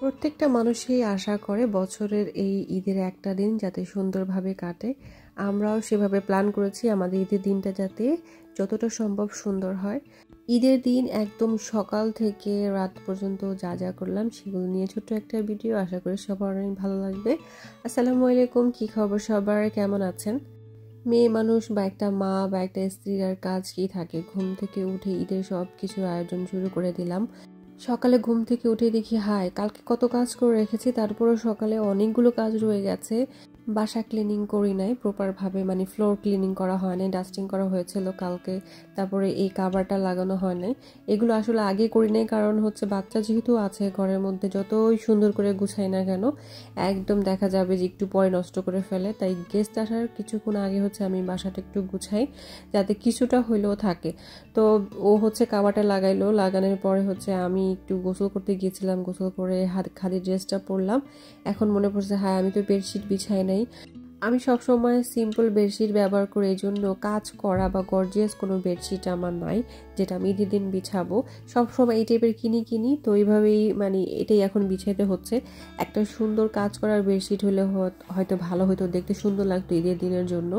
প্রত্যেকটা মানুষই আশা করে বছরের এই ঈদের একটা দিন যাতে সুন্দরভাবে কাটে। আমরাও সেভাবে প্ল্যান করেছি আমাদের ঈদের দিনটা যাতে যতটা সম্ভব সুন্দর হয়। ঈদের দিন একদম সকাল থেকে রাত পর্যন্ত যা যা করলাম সেগুলো নিয়ে ছোট্ট একটা ভিডিও, আশা করি সবার অনেক ভালো লাগবে। আসসালামু আলাইকুম, কি খবর সবার, কেমন আছেন? মেয়ে মানুষ বা একটা মা বা একটা স্ত্রীর আর কাজ কি থাকে, ঘুম থেকে উঠে ঈদের সব কিছুর আয়োজন শুরু করে দিলাম। সকালে ঘুম থেকে উঠে দেখি হায় কালকে কত কাজ করে রেখেছি, তারপরে সকালে অনেকগুলো কাজ রয়ে গেছে। বাসা ক্লিনিং করি নাই প্রপারভাবে, মানে ফ্লোর ক্লিনিং করা হয় নাই, ডাস্টিং করা হয়েছিল কালকে, তারপরে এই কাভারটা লাগানো হয় নাই। এগুলো আসলে আগে করি নাই, কারণ হচ্ছে বাচ্চা যেহেতু আছে ঘরের মধ্যে, যতই সুন্দর করে গুছাই না কেন একদম দেখা যাবে যে একটু পরে নষ্ট করে ফেলে। তাই গেস্ট আসার কিছুক্ষণ আগে হচ্ছে আমি বাসাটা একটু গুছাই যাতে কিছুটা হইলেও থাকে। তো ও হচ্ছে কাভারটা লাগাইলো, লাগানোর পরে হচ্ছে আমি একটু গোসল করতে গিয়েছিলাম, গোসল করে খাদি ড্রেসটা পরলাম। এখন মনে পড়ছে হ্যাঁ আমি তো বেডশিট বিছাই নাই। আমি সবসময় সিম্পল বেডশিট ব্যবহার করি, এই জন্য কাজ করা বা গর্জিয়াস কোনো বেডশিট আমার নাই যেটা আমি ঈদের দিন বিছাবো। সবসময় এই টাইপের কিনি, তো এইভাবেই মানে এটাই এখন বিছাইতে হচ্ছে। একটা সুন্দর কাজ করার বেডশিট হলে হয়তো ভালো হতো, দেখতে সুন্দর লাগতো ঈদের দিনের জন্য।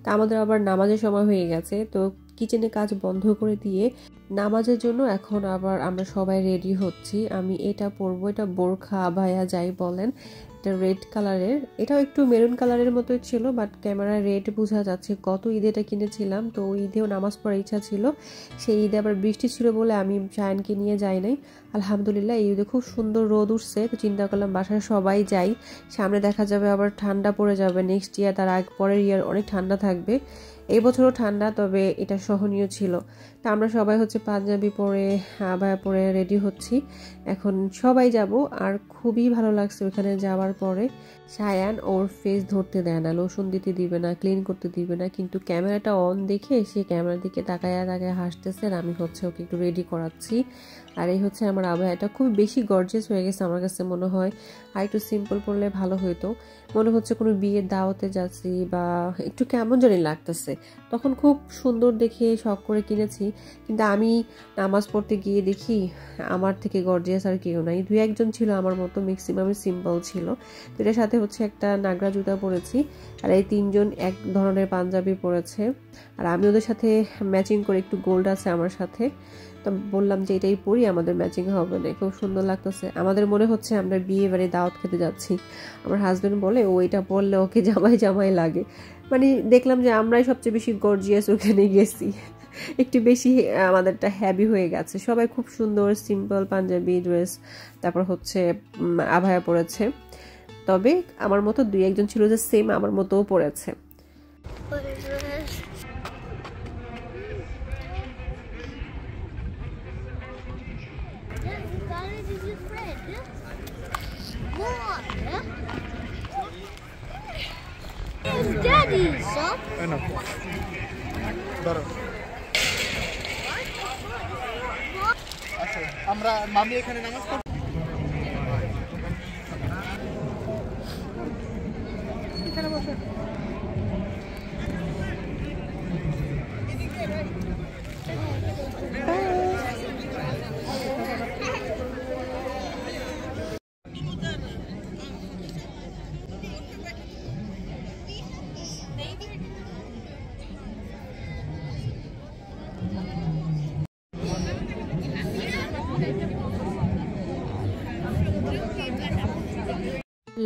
তা আমাদের আবার নামাজের সময় হয়ে গেছে, তো কিচেনে কাজ বন্ধ করে দিয়ে নামাজের জন্য এখন আবার আমরা সবাই রেডি হচ্ছি। আমি এটা পরবো, এটা বোরখা আবায়া যাই বলেন, এটা রেড কালারের, এটাও একটু মেরুন কালারের মতোই ছিল, বাট ক্যামেরায় রেড বোঝা যাচ্ছে। গত ঈদে এটা কিনেছিলাম, তো ওই ঈদেও নামাজ পড়ার ইচ্ছা ছিল, সেই ঈদে আবার বৃষ্টি ছিল বলে আমি শায়ানকে নিয়ে যাই নাই। আলহামদুলিল্লাহ এই ঈদে খুব সুন্দর রোদ উঠছে, তো চিন্তা করলাম বাসায় সবাই যাই, সামনে দেখা যাবে আবার ঠান্ডা পড়ে যাবে, নেক্সট ইয়ার তার পরের ইয়ার অনেক ঠান্ডা থাকবে। এই বছরও ঠান্ডা, তবে এটা সহনীয় ছিল। তা আমরা সবাই হচ্ছে পাঞ্জাবি পরে আবায়া পরে রেডি হচ্ছি, এখন সবাই যাব। আর খুবই ভালো লাগছে ওখানে যাওয়ার পরে। শায়ান ওর ফেস ধরতে দেয় না, লোশন দিতে দিবে না, ক্লিন করতে দিবে না, কিন্তু ক্যামেরাটা অন দেখে সে ক্যামেরার দিকে তাকায় হাসতেছে, আর আমি হচ্ছে ওকে একটু রেডি করাচ্ছি। আর এই হচ্ছে আমার আবায়াটা, খুব বেশি গর্জিয়াস হয়ে গেছে আমার কাছে মনে হয়, আর একটু সিম্পল পরলে ভালো হইতো। মনে হচ্ছে কোনো বিয়ের দাওয়াতে যাচ্ছি বা একটু কেমন জানি লাগতেছে। তখন খুব সুন্দর দেখে শখ করে কিনেছি, কিন্তু আমি নামাজ পড়তে গিয়ে দেখি আমার থেকে গর্জিয়াস আর কেউ নাই। দুই একজন ছিল আমার মতো, ম্যাক্সিমামই সিম্পল ছিল। তো এটার সাথে হচ্ছে একটা নাগরা জুতা পরেছি, আর এই তিনজন এক ধরনের পাঞ্জাবি পরেছে, আর আমি ওদের সাথে ম্যাচিং করে একটু গোল্ড আছে আমার সাথে, তো বললাম যে এটাই পরি, আমাদের ম্যাচিং হবে না। খুব সুন্দর লাগতেছে, আমাদের মনে হচ্ছে আমরা বিয়ে বাড়ি দাওয়াত খেতে যাচ্ছি। আমার হাজবেন্ড বলে ও এটা পরলে ওকে জামাই জামাই লাগে, মানে দেখলাম যে আমরাই সবচেয়ে বেশি গর্জিয়াস ওখানে গেছি, একটু বেশি আমাদেরটা হ্যাভি হয়ে গেছে। সবাই খুব সুন্দর সিম্পল পাঞ্জাবি ড্রেস, তারপর হচ্ছে আভায়া পরেছে, তবে আমার মতো দুই একজন ছিল যে সেম আমার মতোও পরেছে। আমরা মামি এখানে নামাজ পড়ি। এখানে বসে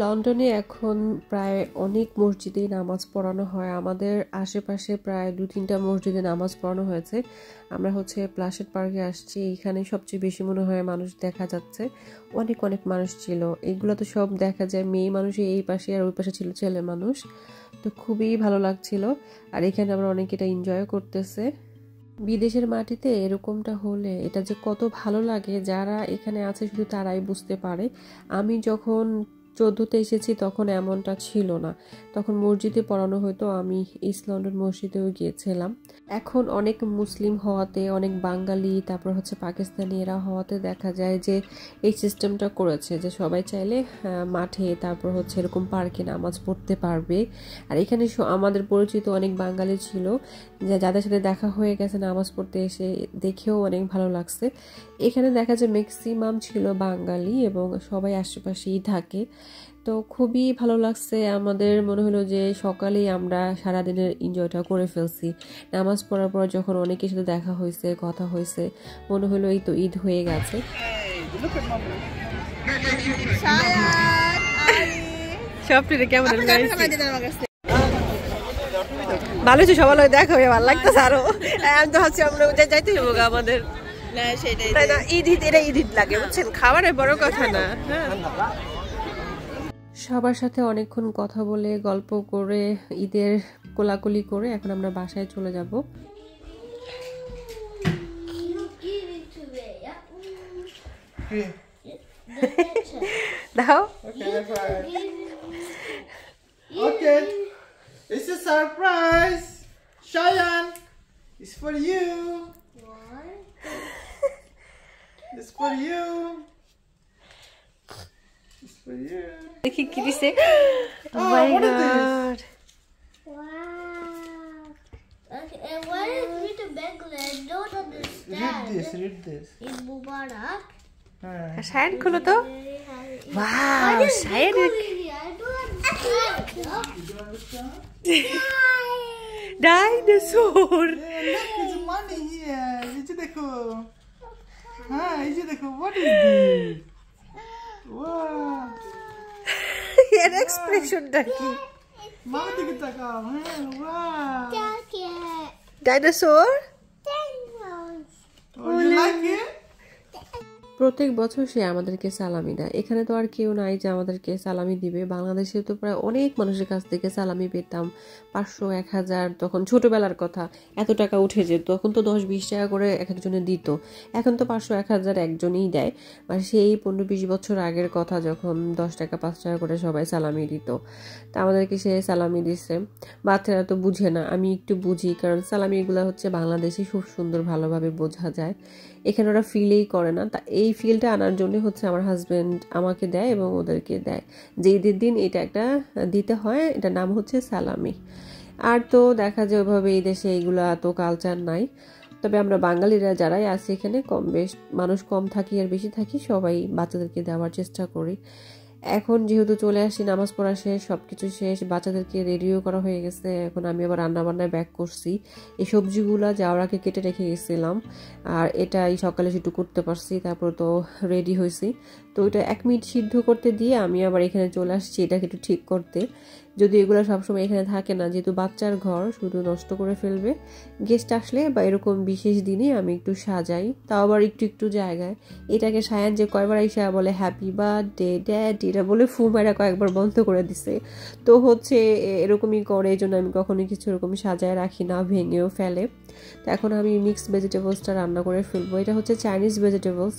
লন্ডনে এখন প্রায় অনেক মসজিদে নামাজ পড়ানো হয়, আমাদের আশেপাশে প্রায় 2-3টা মসজিদে নামাজ পড়ানো হয়েছে। আমরা হচ্ছে প্লাসেট পার্কে আসছি, এখানে সবচেয়ে বেশি মনে হয় মানুষ দেখা যাচ্ছে, অনেক অনেক মানুষ ছিল। এগুলো তো সব দেখা যায় মেয়ে মানুষ, এই পাশে আর ওই পাশে ছিল ছেলে মানুষ, তো খুবই ভালো লাগছিল। আর এখানে আমরা অনেক এটা এনজয় করতেছে। বিদেশের মাটিতে এরকমটা হলে এটা যে কত ভালো লাগে, যারা এখানে আছে শুধু তারাই বুঝতে পারে। আমি যখন 14তে এসেছি তখন এমনটা ছিল না, তখন মসজিদে পড়ানো হতো, আমি ইস্ট লন্ডন মসজিদেও গিয়েছিলাম। এখন অনেক মুসলিম হওয়াতে, অনেক বাঙালি, তারপর হচ্ছে পাকিস্তানি এরা হওয়াতে দেখা যায় যে এই সিস্টেমটা করেছে যে সবাই চাইলে মাঠে তারপর হচ্ছে এরকম পার্কে নামাজ পড়তে পারবে। আর এখানে আমাদের পরিচিত অনেক বাঙালি ছিল যাদের সাথে দেখা হয়ে গেছে নামাজ পড়তে এসে, দেখেও অনেক ভালো লাগছে। এখানে দেখা যায় ম্যাক্সিমাম ছিল বাঙালি এবং সবাই আশেপাশেই থাকে। তো খুবই ভালো লাগছে আমাদের। মনে হলো যে সকালেই আমরা সারাদিনের এনজয়টা করে ফেলছি। নামাজ পড়ার পর যখন অনেকের সাথে দেখা হয়েছে, কথা হয়েছে, মনে হলো এই তো ঈদ হয়ে গেছে। সব কেমন ভালো হচ্ছে, সবার দেখা হয়ে ভালো লাগতেছে। আরো আমি তো হচ্ছে আমরা যাইতে হইব আমাদের ঈদ ঈদ, এটা ঈদ ঈদ লাগে বুঝছেন, খাবারের বড় কথা না। হ্যাঁ, সবার সাথে অনেকক্ষণ কথা বলে গল্প করে ঈদের কোলাকুলি করে এখন আমরা বাসায় চলে যাব। দাও Okay. It's a surprise. Cheyenne, it's for you. What? It's for you. It's for you. দেখি কি দিছে। Oh, what is this? Wow. Okay, and what is with the Bangladesh? Don't understand. Read this. Eid Mubarak. Shayan খুলো তো। Wow, Shayan I don't understand. You don't understand? Dinosaur. Yeah, look, there's money here. Ichi dekho. Huh, ichi dekho. What is this? Wow. এর এক্সপ্রেশনটা কি? Mama dike takao. Wow. Dinosaur. Oh, you like it? প্রত্যেক বছর সে আমাদেরকে সালামি দেয়। এখানে তো আর কেউ নাই যে আমাদেরকে সালামি দিবে। বাংলাদেশে তো প্রায় অনেক মানুষের কাছ থেকে সালামি পেতাম, 500, 1000। তখন ছোটবেলার কথা, এত টাকা উঠে যেত। তখন তো 10-20 টাকা করে এক একজনে দিত। এখন তো 500, 1000 একজনই দেয়। মানে সেই 15-20 বছর আগের কথা, যখন 10 টাকা 5 টাকা করে সবাই সালামি দিত। তা আমাদেরকে সে সালামি দিচ্ছে। বাচ্চারা তো বুঝে না, আমি একটু বুঝি, কারণ সালামি এগুলো হচ্ছে বাংলাদেশে খুব সুন্দর ভালোভাবে বোঝা যায়। এখানে ওরা ফিলেই করে না। তা এই ফিলটা আনার জন্য হচ্ছে আমার হাজব্যান্ড আমাকে দেয় এবং ওদেরকে দেয় যে ঈদের দিন এটা একটা দিতে হয়, এটার নাম হচ্ছে সালামি। আর তো দেখা যায় ওইভাবে এই দেশে এইগুলো এত কালচার নাই। তবে আমরা বাঙালিরা যারাই আছি এখানে, কম বেশ মানুষ কম থাকি আর বেশি থাকি, সবাই বাচ্চাদেরকে দেওয়ার চেষ্টা করি। এখন যেহেতু চলে আসি, নামাজ পড়া শেষ, সবকিছু শেষ, বাচ্চাদেরকে রেডিও করা হয়ে গেছে। এখন আমি আবার রান্নাবান্নায় ব্যাক করছি। এই সবজিগুলো যাওয়ার আগে কেটে রেখে গেছিলাম, আর এটাই সকালে একটু করতে পারছি। তারপর তো রেডি হয়েছি। তো ওইটা 1 মিনিট সিদ্ধ করতে দিয়ে আমি আবার এখানে চলে আসছি এটাকে একটু ঠিক করতে। যদি এগুলো সবসময় এখানে থাকে না, যেহেতু বাচ্চার ঘর, শুধু নষ্ট করে ফেলবে। গেস্ট আসলে বা এরকম বিশেষ দিনে আমি একটু সাজাই, তাও আবার একটু একটু জায়গায়। এটাকে সায়ান যে কয়বার আইসা বলে হ্যাপি বার্থডে ড্যাড, এটা বলে ফু মারা কয়েকবার বন্ধ করে দিছে। তো হচ্ছে এরকমই করে, এই জন্য আমি কখনোই কিছু এরকম সাজায় রাখি না, ভেঙেও ফেলে। তো এখন আমি মিক্সড ভেজিটেবলসটা রান্না করে ফেলবো। এটা হচ্ছে চাইনিজ ভেজিটেবলস।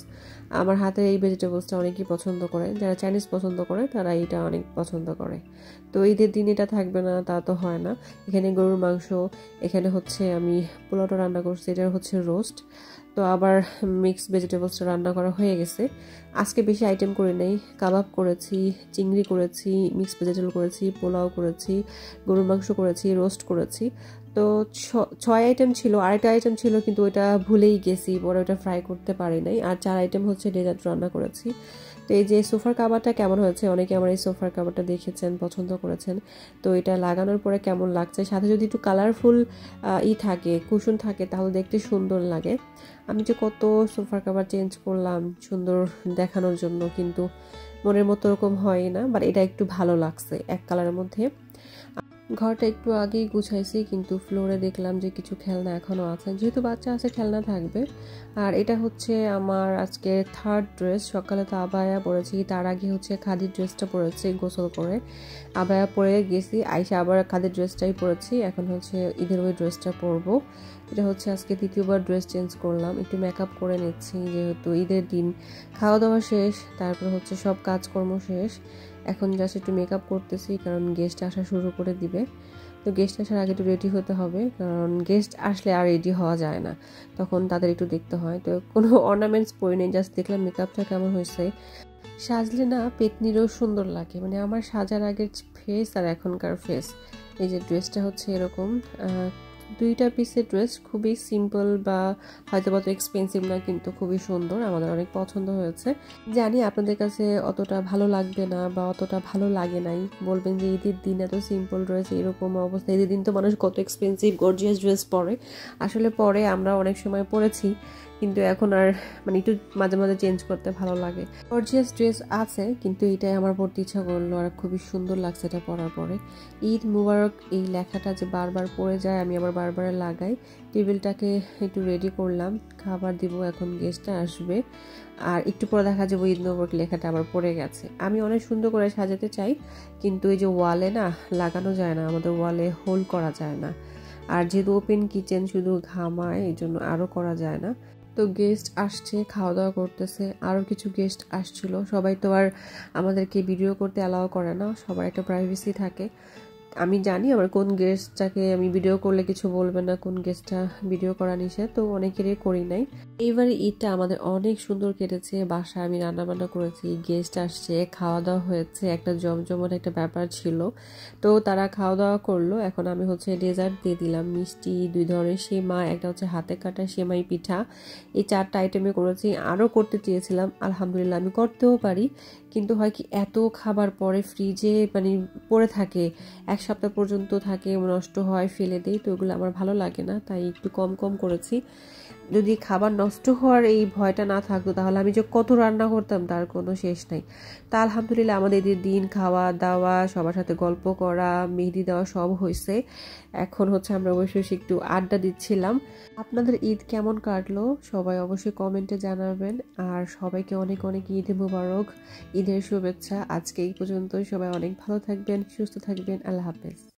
আমার হাতের এই ভেজিটেবলসটা অনেকেই পছন্দ করে। যারা চাইনিজ পছন্দ করে তারা এটা অনেক পছন্দ করে। তো ঈদের দিন এটা থাকবে না তা তো হয় না। এখানে গরুর মাংস, এখানে হচ্ছে আমি পোলাওটা রান্না করছি, এটা হচ্ছে রোস্ট। তো আবার মিক্সড ভেজিটেবলসটা রান্না করা হয়ে গেছে। আজকে বেশি আইটেম করে নেই, কাবাব করেছি, চিংড়ি করেছি, মিক্সড ভেজিটেবল করেছি, পোলাও করেছি, গরুর মাংস করেছি, রোস্ট করেছি। তো 6 আইটেম ছিল। আরেকটা আইটেম ছিল কিন্তু ওইটা ভুলেই গেছি, পরে ওটা ফ্রাই করতে পারি নাই। আর 4 আইটেম হচ্ছে ডেজার্ট রান্না করেছি। তো এই যে সোফার কাভারটা কেমন হয়েছে, অনেকে আমার এই সোফার কাভারটা দেখেছেন, পছন্দ করেছেন। তো এটা লাগানোর পরে কেমন লাগছে, সাথে যদি একটু কালারফুল থাকে, কুশন থাকে, তাহলে দেখতে সুন্দর লাগে। আমি যে কত সোফার কাভার চেঞ্জ করলাম সুন্দর দেখানোর জন্য, কিন্তু মনের মতো ওরকম হয় না। বাট এটা একটু ভালো লাগছে এক কালারের মধ্যে। ঘরটা একটু আগেই গুছাইছি, কিন্তু ফ্লোরে দেখলাম যে কিছু খেলনা এখনও আছে, যেহেতু বাচ্চা আছে খেলনা থাকবে। আর এটা হচ্ছে আমার আজকে 3rd ড্রেস। সকালে তো আবায়া পরেছি, তার আগে হচ্ছে খাদির ড্রেসটা পরেছি গোসল করে। আবায়া পরে গেছি, আইসা আবার খাদির ড্রেসটাই পরেছি। এখন হচ্ছে ঈদের ওই ড্রেসটা পরবো। এটা হচ্ছে আজকে 3য় ড্রেস চেঞ্জ করলাম, একটু মেকআপ করে নিচ্ছি, যেহেতু ঈদের দিন খাওয়া দাওয়া শেষ, তারপর হচ্ছে সব কাজকর্ম শেষ। এখন জাস্ট একটু মেকআপ করতেছি, কারণ গেস্ট আসা শুরু করে দিবে। তো গেস্ট আসার আগে একটু রেডি হতে হবে, কারণ গেস্ট আসলে আর রেডি হওয়া যায় না, তখন তাদের একটু দেখতে হয়। তো কোনো অর্নামেন্টস পরি নেই, জাস্ট দেখলাম মেকআপটা কেমন হয়েছে। সাজলে না পেতনিরও সুন্দর লাগে, মানে আমার সাজার আগের ফেস আর এখনকার ফেস। এই যে ড্রেসটা হচ্ছে এরকম দুইটা পিসের ড্রেস খুবই সিম্পল বা হয়তো অত এক্সপেন্সিভ না, কিন্তু খুবই সুন্দর, আমাদের অনেক পছন্দ হয়েছে। জানি আপনাদের কাছে অতটা ভালো লাগবে না বা অতটা ভালো লাগে নাই, বলবেন যে ঈদের দিন এত সিম্পল ড্রেস, এরকম অবস্থা। ঈদের দিন তো মানুষ কত এক্সপেন্সিভ গর্জিয়াস ড্রেস পরে, আসলে পরে আমরা অনেক সময় পরেছি, কিন্তু এখন আর মানে একটু মাঝে মাঝে চেঞ্জ করতে ভালো লাগে। গর্জিয়াস ড্রেস আছে, কিন্তু এটাই আমার পরতে ইচ্ছা করলো, আর খুবই সুন্দর লাগছে এটা পরার পরে। ঈদ মুবারক এই লেখাটা যে বারবার পড়ে যায়, আমি আবার বারবার লাগাই। টেবিলটাকে একটু রেডি করলাম, খাবার দিব, এখন গেস্টটা আসবে, আর একটু পরে দেখা যাবে ঈদ মুবারক লেখাটা আবার পড়ে গেছে। আমি অনেক সুন্দর করে সাজাতে চাই, কিন্তু এই যে ওয়ালে না লাগানো যায় না, আমাদের ওয়ালে হোল করা যায় না, আর যেহেতু ওপেন কিচেন শুধু ঘামায়, এই জন্য আরও করা যায় না। তো গেস্ট আসছে, খাওয়া দাওয়া করতেছে, আরও কিছু গেস্ট আসছিল। সবাই তো আর আমাদেরকে ভিডিও করতে অ্যালাউ করে না, সবার একটা প্রাইভেসি থাকে। আমি জানি আমার কোন গেস্টটাকে আমি ভিডিও করলে কিছু বলবে না, কোন গেস্টটা ভিডিও করা নিষেধ, তো অনেকেরই করি নাই। এইবারে ঈদটা আমাদের অনেক সুন্দর কেটেছে, বাসায় আমি রান্না বান্না করেছি, গেস্ট আসছে, খাওয়া দাওয়া হয়েছে, একটা জমজমাট একটা ব্যাপার ছিল। তো তারা খাওয়া দাওয়া করলো, এখন আমি হচ্ছে ডেজার্ট দিয়ে দিলাম, মিষ্টি 2 ধরনের সেমাই, একটা হচ্ছে হাতে কাটা সেমাই পিঠা, এই 4টা আইটেমে করেছি। আরও করতে চেয়েছিলাম, আলহামদুলিল্লাহ আমি করতেও পারি, কিন্তু হয় কি এত খাবার পরে ফ্রিজে মানে পড়ে থাকে, 1 সপ্তাহ পর্যন্ত থাকে, নষ্ট হয়, ফেলে দেই, তো ওগুলো আমার ভালো লাগে না, তাই একটু কম কম করেছি। যদি খাবার নষ্ট হওয়ার এই ভয়টা না থাকতো, তাহলে আমি যে কত রান্না করতাম তার কোনো শেষ নাই। তা আলহামদুলিল্লাহ আমাদের ঈদের দিন খাওয়া দাওয়া, সবার সাথে গল্প করা, মেহেদি দেওয়া সব হয়েছে। এখন হচ্ছে আমরা বসে বসে একটু আড্ডা দিচ্ছিলাম। আপনাদের ঈদ কেমন কাটলো সবাই অবশ্যই কমেন্টে জানাবেন, আর সবাইকে অনেক অনেক ঈদ মুবারক, ঈদের শুভেচ্ছা। আজকে এই পর্যন্তই, সবাই অনেক ভালো থাকবেন, সুস্থ থাকবেন, আল্লাহ হাফেজ।